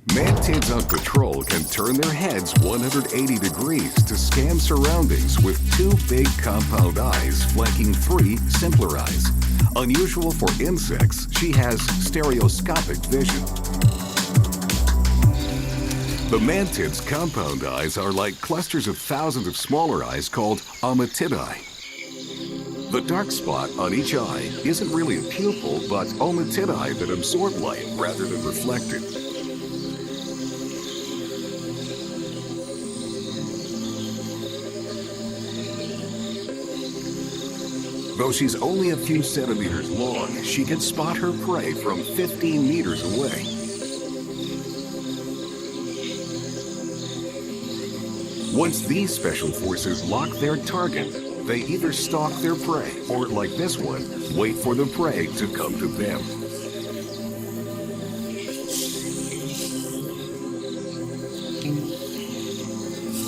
Mantids on patrol can turn their heads 180 degrees to scan surroundings with two big compound eyes flanking three simpler eyes. Unusual for insects, she has stereoscopic vision. The mantid's compound eyes are like clusters of thousands of smaller eyes called ommatidae. The dark spot on each eye isn't really a pupil, but ommatidae that absorb light rather than reflect it. Though she's only a few centimeters long, she can spot her prey from 15 meters away. Once these special forces lock their target, they either stalk their prey or, like this one, wait for the prey to come to them.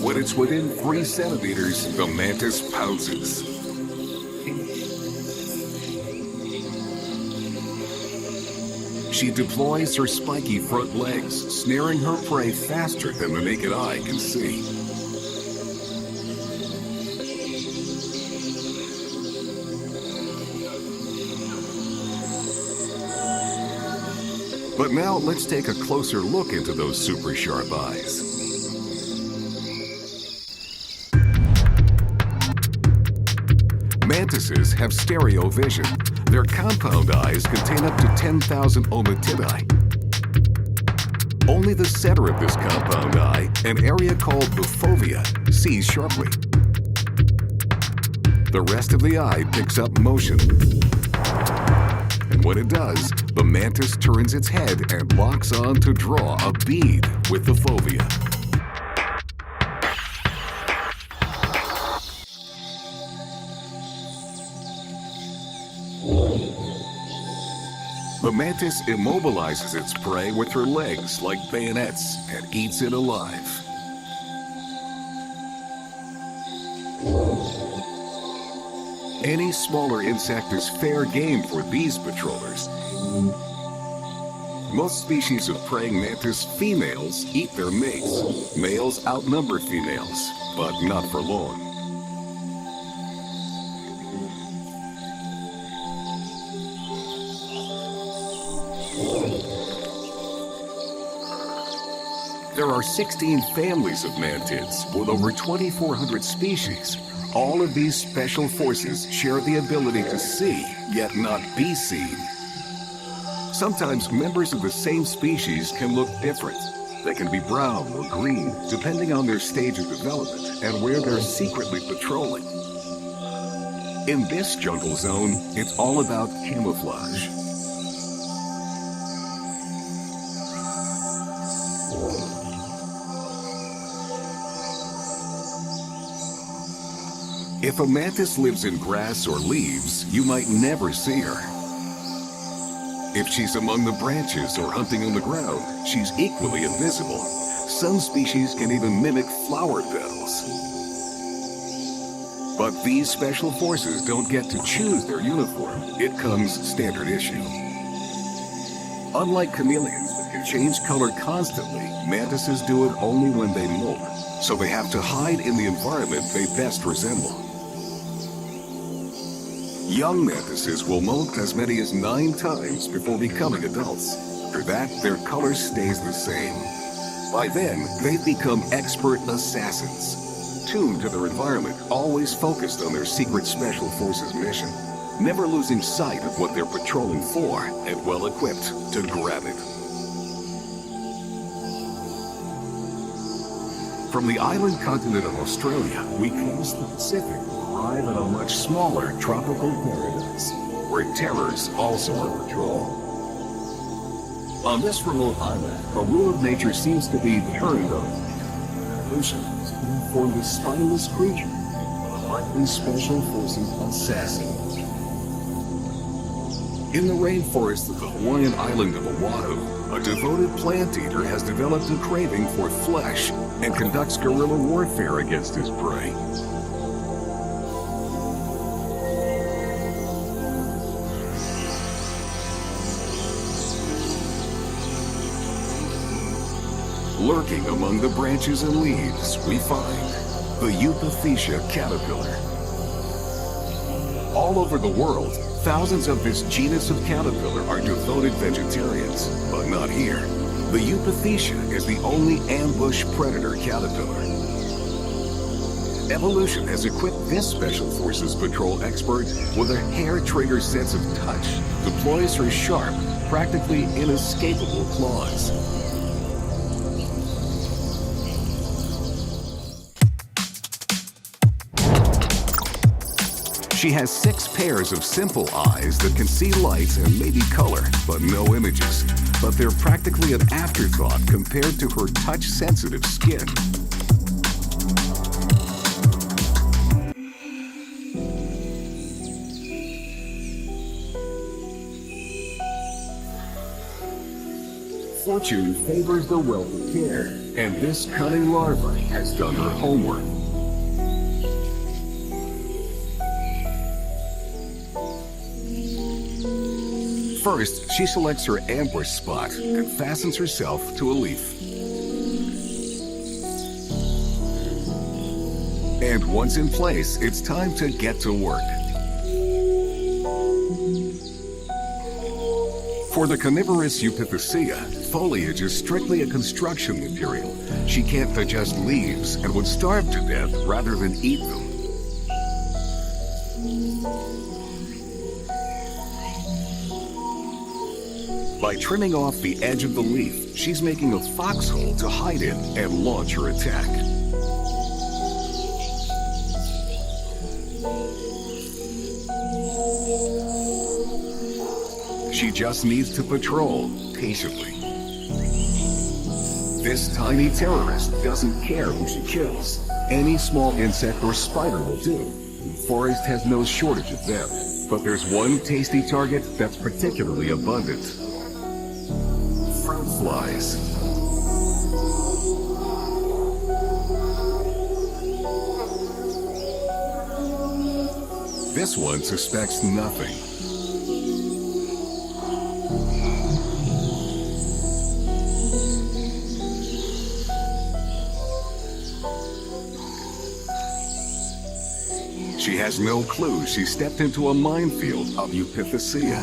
When it's within 3 centimeters, the mantis pounces. She deploys her spiky front legs, snaring her prey faster than the naked eye can see. But now let's take a closer look into those super sharp eyes. Mantises have stereo vision. Their compound eyes contain up to 10,000 ommatidae. Only the center of this compound eye, an area called the fovea, sees sharply. The rest of the eye picks up motion. And when it does, the mantis turns its head and locks on to draw a bead with the fovea. The mantis immobilizes its prey with her legs like bayonets and eats it alive. Any smaller insect is fair game for these patrollers. Most species of praying mantis females eat their mates. Males outnumber females, but not for long. There are 16 families of mantids with over 2,400 species. All of these special forces share the ability to see, yet not be seen. Sometimes members of the same species can look different. They can be brown or green, depending on their stage of development and where they're secretly patrolling. In this jungle zone, it's all about camouflage. If a mantis lives in grass or leaves, you might never see her. If she's among the branches or hunting on the ground, she's equally invisible. Some species can even mimic flower petals. But these special forces don't get to choose their uniform. It comes standard issue. Unlike chameleons that can change color constantly, mantises do it only when they molt, so they have to hide in the environment they best resemble. Young mantises will molt as many as 9 times before becoming adults. After that, their color stays the same. By then, they've become expert assassins, tuned to their environment, always focused on their secret special forces mission, never losing sight of what they're patrolling for and well-equipped to grab it. From the island continent of Australia, we cross the Pacific to arrive at a much smaller tropical paradise, where terrors also are patrol. On this remote island, a rule of nature seems to be turned on. Evolution has formed a spineless creature, a likely special forces assassin. In the rainforest of the Hawaiian island of Oahu, a devoted plant eater has developed a craving for flesh and conducts guerrilla warfare against his prey. Lurking among the branches and leaves, we find the Eupathecia caterpillar. All over the world, thousands of this genus of caterpillar are devoted vegetarians, but not here. The Eupathecia is the only ambush predator caterpillar. Evolution has equipped this Special Forces patrol expert with a hair-trigger sense of touch, deploys her sharp, practically inescapable claws. She has 6 pairs of simple eyes that can see light and maybe color, but no images. But they're practically an afterthought compared to her touch-sensitive skin. Fortune favors the wealthy care, and this cunning larva has done her homework. First, she selects her ambush spot and fastens herself to a leaf. And once in place, it's time to get to work. For the carnivorous Eupathecia, foliage is strictly a construction material. She can't digest leaves and would starve to death rather than eat them. By trimming off the edge of the leaf, she's making a foxhole to hide in and launch her attack. She just needs to patrol patiently. This tiny terrorist doesn't care who she kills. Any small insect or spider will do. The forest has no shortage of them. But there's one tasty target that's particularly abundant. Fruit flies. This one suspects nothing. She has no clue she stepped into a minefield of Eupathecia.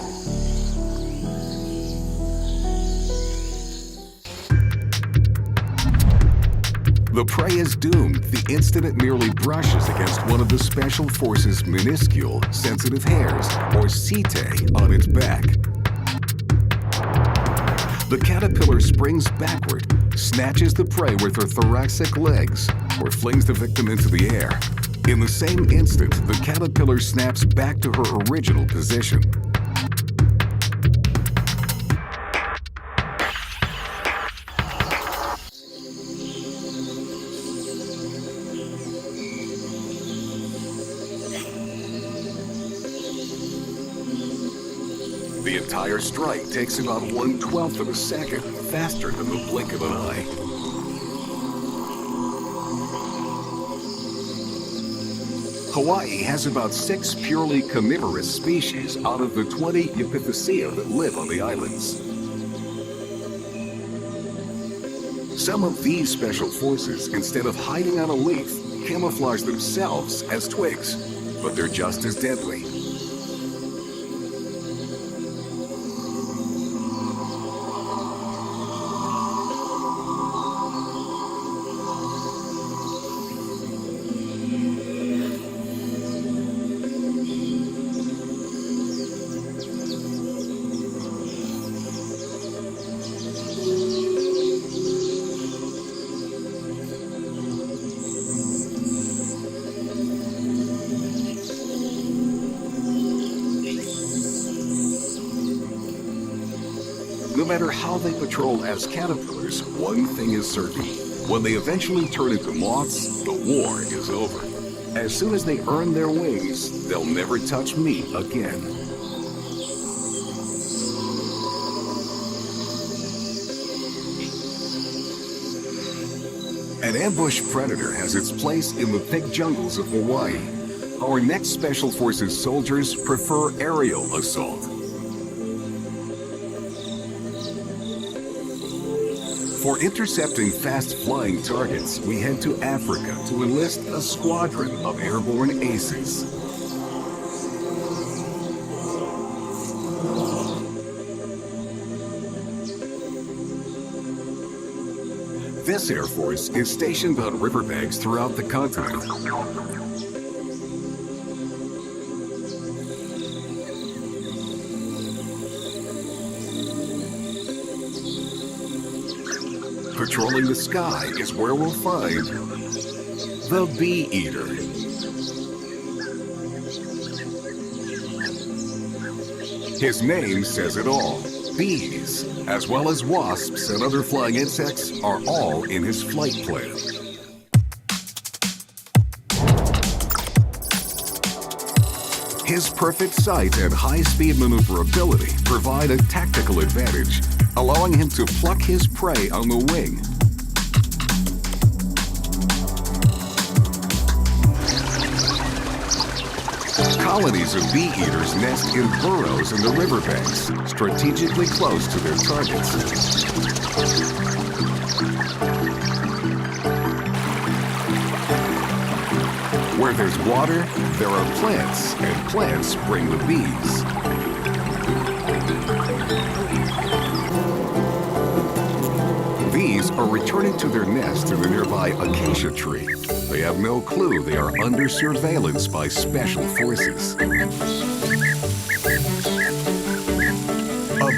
The prey is doomed the instant it merely brushes against one of the Special Forces' minuscule, sensitive hairs, or setae, on its back. The caterpillar springs backward, snatches the prey with her thoracic legs, or flings the victim into the air. In the same instant, the caterpillar snaps back to her original position. The entire strike takes about 1/12 of a second, faster than the blink of an eye. Hawaii has about 6 purely carnivorous species out of the 20 Eupathecia that live on the islands. Some of these Special Forces, instead of hiding on a leaf, camouflage themselves as twigs, but they're just as deadly. No matter how they patrol as caterpillars, one thing is certain. When they eventually turn into moths, the war is over. As soon as they earn their wings, they'll never touch meat again. An ambush predator has its place in the thick jungles of Hawaii. Our next Special Forces soldiers prefer aerial assault. For intercepting fast-flying targets, we head to Africa to enlist a squadron of airborne aces. This Air Force is stationed on riverbanks throughout the continent. Patrolling the sky is where we'll find the bee eater. His name says it all. Bees, as well as wasps and other flying insects, are all in his flight plan. His perfect sight and high-speed maneuverability provide a tactical advantage, allowing him to pluck his prey on the wing. Colonies of bee eaters nest in burrows in the riverbanks, strategically close to their targets. Where there's water, there are plants, and plants bring the bees. Bees are returning to their nest in the nearby acacia tree. They have no clue they are under surveillance by special forces. A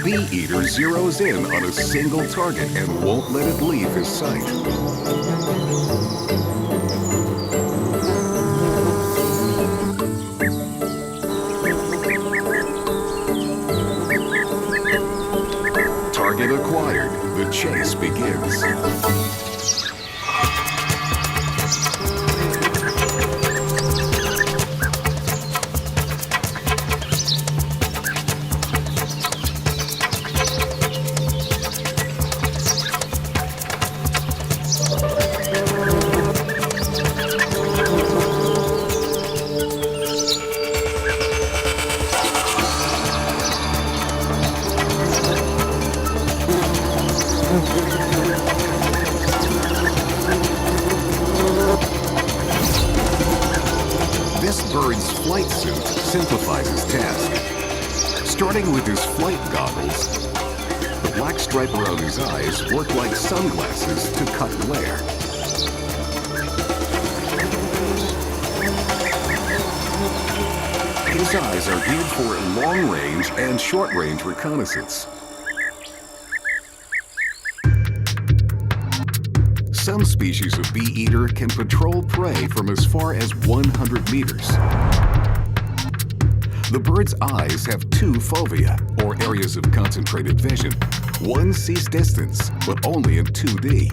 bee eater zeroes in on a single target and won't let it leave his sight. Target acquired. The chase begins. This bird's flight suit simplifies his task. Starting with his flight goggles, the black stripe around his eyes work like sunglasses to cut glare. His eyes are geared for long-range and short-range reconnaissance. Some species of bee eater can patrol prey from as far as 100 meters. The bird's eyes have two fovea, or areas of concentrated vision. One sees distance, but only in 2D.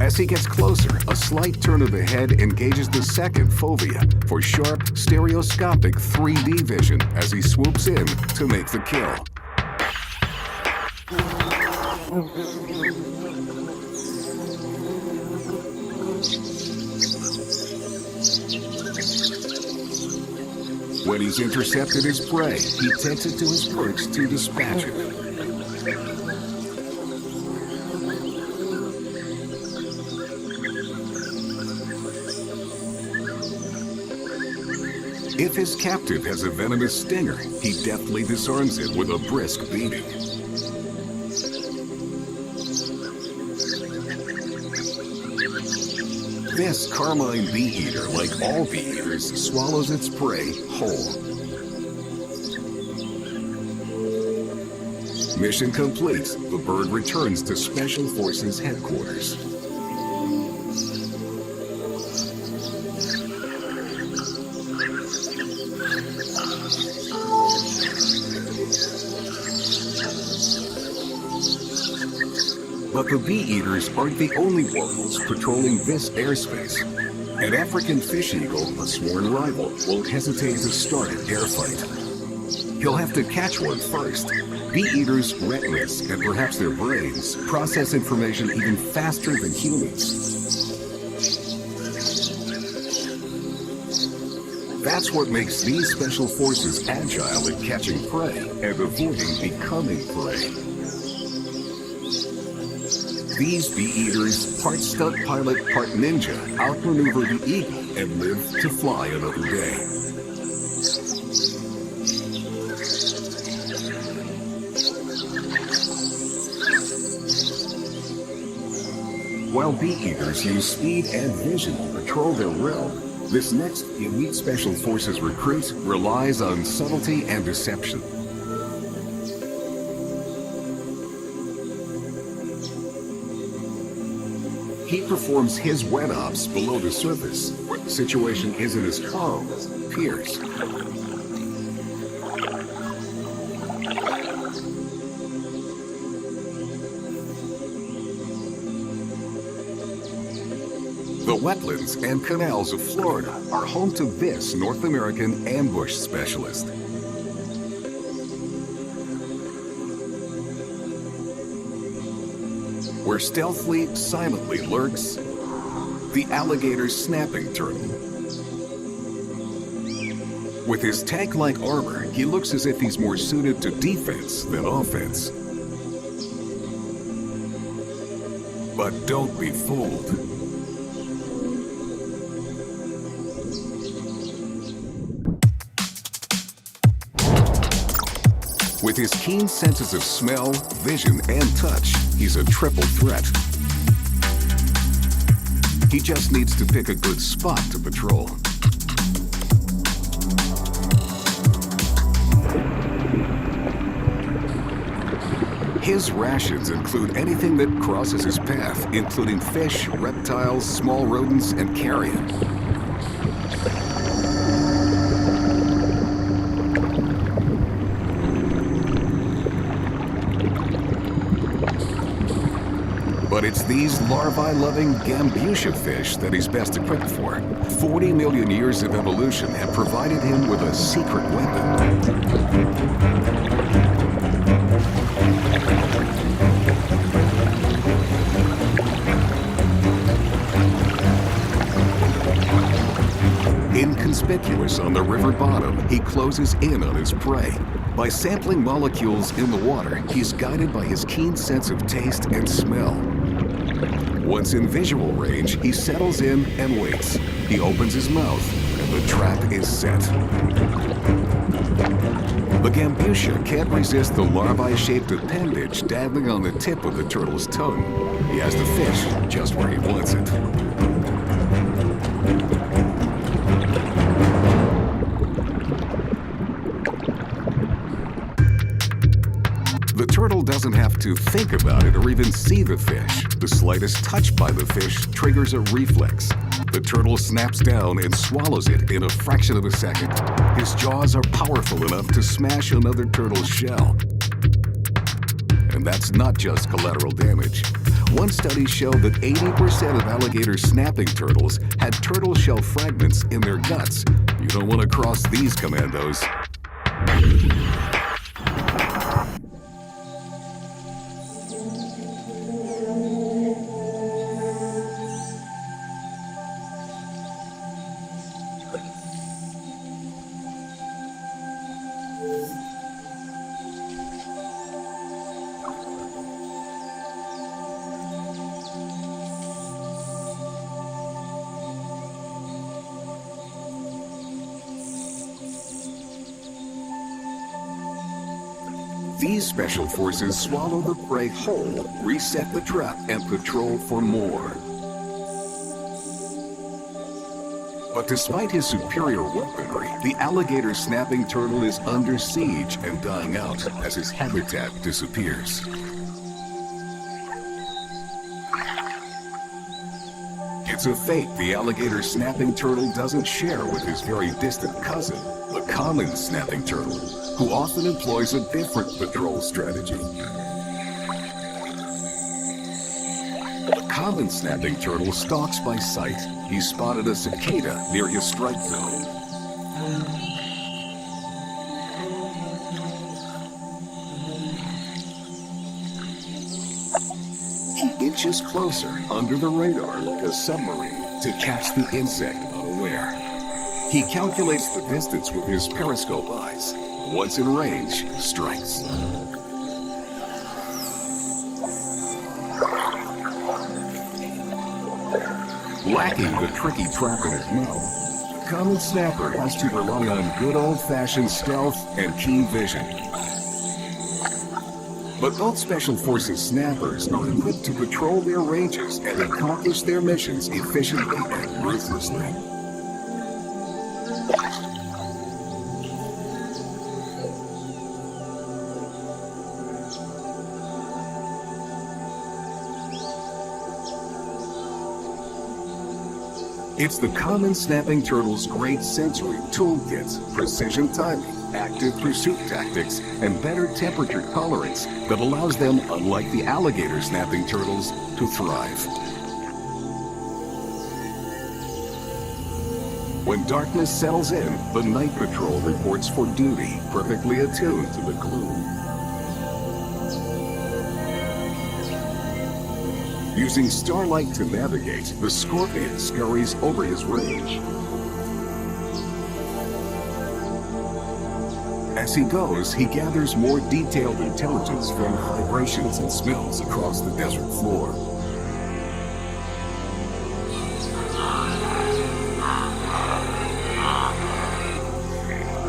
As he gets closer, a slight turn of the head engages the second fovea for sharp, stereoscopic 3D vision as he swoops in to make the kill. When he's intercepted his prey, he takes it to his perch to dispatch it. If his captive has a venomous stinger, he deftly disarms it with a brisk beating. This carmine bee eater, like all bee eaters, swallows its prey whole. Mission complete. The bird returns to Special Forces headquarters. But the bee eaters aren't the only warhols patrolling this airspace. An African fish eagle, a sworn rival, won't hesitate to start an air fight. He'll have to catch one first. Bee eaters' retinas, and perhaps their brains, process information even faster than humans. That's what makes these special forces agile in catching prey and avoiding becoming prey. These bee eaters, part stunt pilot, part ninja, outmaneuver the eagle and live to fly another day. While bee eaters use speed and vision to patrol their realm, this next elite Special Forces recruit relies on subtlety and deception. He performs his wet ops below the surface, where the situation isn't as calm as it appears. The wetlands and canals of Florida are home to this North American ambush specialist. Where stealthily, silently lurks the alligator snapping turtle. With his tank-like armor, he looks as if he's more suited to defense than offense. But don't be fooled. With his keen senses of smell, vision, and touch, he's a triple threat. He just needs to pick a good spot to patrol. His rations include anything that crosses his path, including fish, reptiles, small rodents, and carrion. But it's these larvae-loving gambusia fish that he's best equipped for. 40 million years of evolution have provided him with a secret weapon. Inconspicuous on the river bottom, he closes in on his prey. By sampling molecules in the water, he's guided by his keen sense of taste and smell. Once in visual range, he settles in and waits. He opens his mouth, and the trap is set. The gambusia can't resist the larvae-shaped appendage dangling on the tip of the turtle's tongue. He has the fish just where he wants it. The turtle doesn't have to think about it or even see the fish. The slightest touch by the fish triggers a reflex. The turtle snaps down and swallows it in a fraction of a second. His jaws are powerful enough to smash another turtle's shell. And that's not just collateral damage. One study showed that 80% of alligator snapping turtles had turtle shell fragments in their guts. You don't want to cross these commandos. These special forces swallow the prey whole, reset the trap, and patrol for more. But despite his superior weaponry, the alligator snapping turtle is under siege and dying out as his habitat disappears. It's a fate the alligator snapping turtle doesn't share with his very distant cousin, the common snapping turtle, who often employs a different patrol strategy. The common snapping turtle stalks by sight. He spotted a cicada near his strike zone. He inches closer under the radar like a submarine to catch the insect unaware. He calculates the distance with his periscope eyes. Once in range, strikes. Lacking the tricky trap in his mouth, the common snapper has to rely on good old-fashioned stealth and keen vision. But both Special Forces snappers are equipped to patrol their ranges and accomplish their missions efficiently and ruthlessly. It's the common snapping turtle's great sensory toolkits, precision timing, active pursuit tactics, and better temperature tolerance that allows them, unlike the alligator snapping turtles, to thrive. When darkness settles in, the night patrol reports for duty, perfectly attuned to the gloom. Using starlight to navigate, the scorpion scurries over his range. As he goes, he gathers more detailed intelligence from vibrations and smells across the desert floor.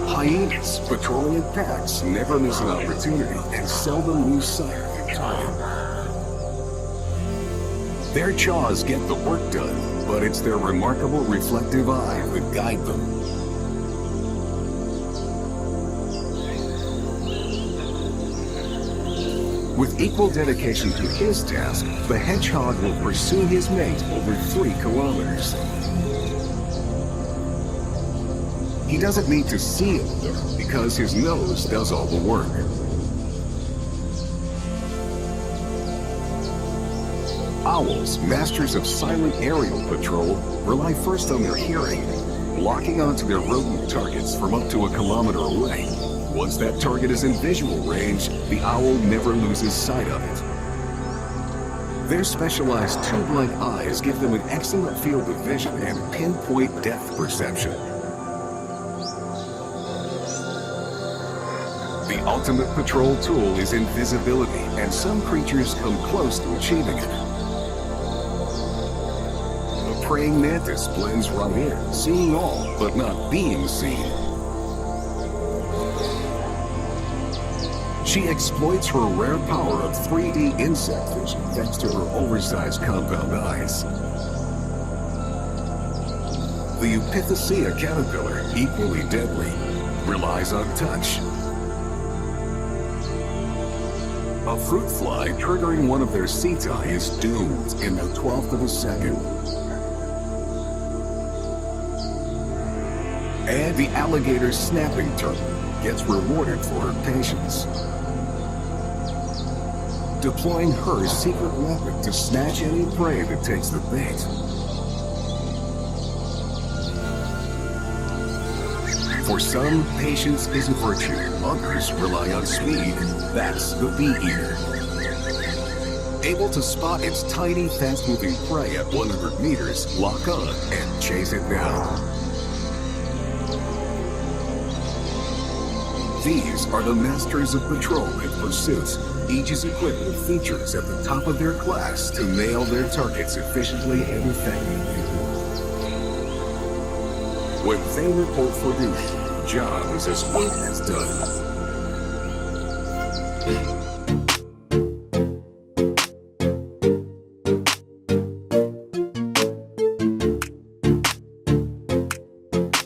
Hyenas patrolling in packs never miss an opportunity and seldom lose sight of their target. Their jaws get the work done, but it's their remarkable reflective eye that guide them. With equal dedication to his task, the hedgehog will pursue his mate over 3 kilometers. He doesn't need to see it because his nose does all the work. Owls, masters of silent aerial patrol, rely first on their hearing, locking onto their rodent targets from up to 1 kilometer away. Once that target is in visual range, the owl never loses sight of it. Their specialized tube-like eyes give them an excellent field of vision and pinpoint depth perception. The ultimate patrol tool is invisibility, and some creatures come close to achieving it. The praying mantis blends right in, seeing all, but not being seen. She exploits her rare power of 3D insect vision thanks to her oversized compound eyes. The Epithecea caterpillar, equally deadly, relies on touch. A fruit fly triggering one of their setae is doomed in the 12th of a second. And the alligator snapping turtle gets rewarded for her patience, deploying her secret weapon to snatch any prey that takes the bait. For some, patience is a virtue. Others rely on speed. That's the bee-eater. Able to spot its tiny, fast-moving prey at 100 meters, lock on and chase it down. These are the masters of patrol and pursuit. Each is equipped with features at the top of their class to nail their targets efficiently and effectively. When they report for duty, the job is as quick as done.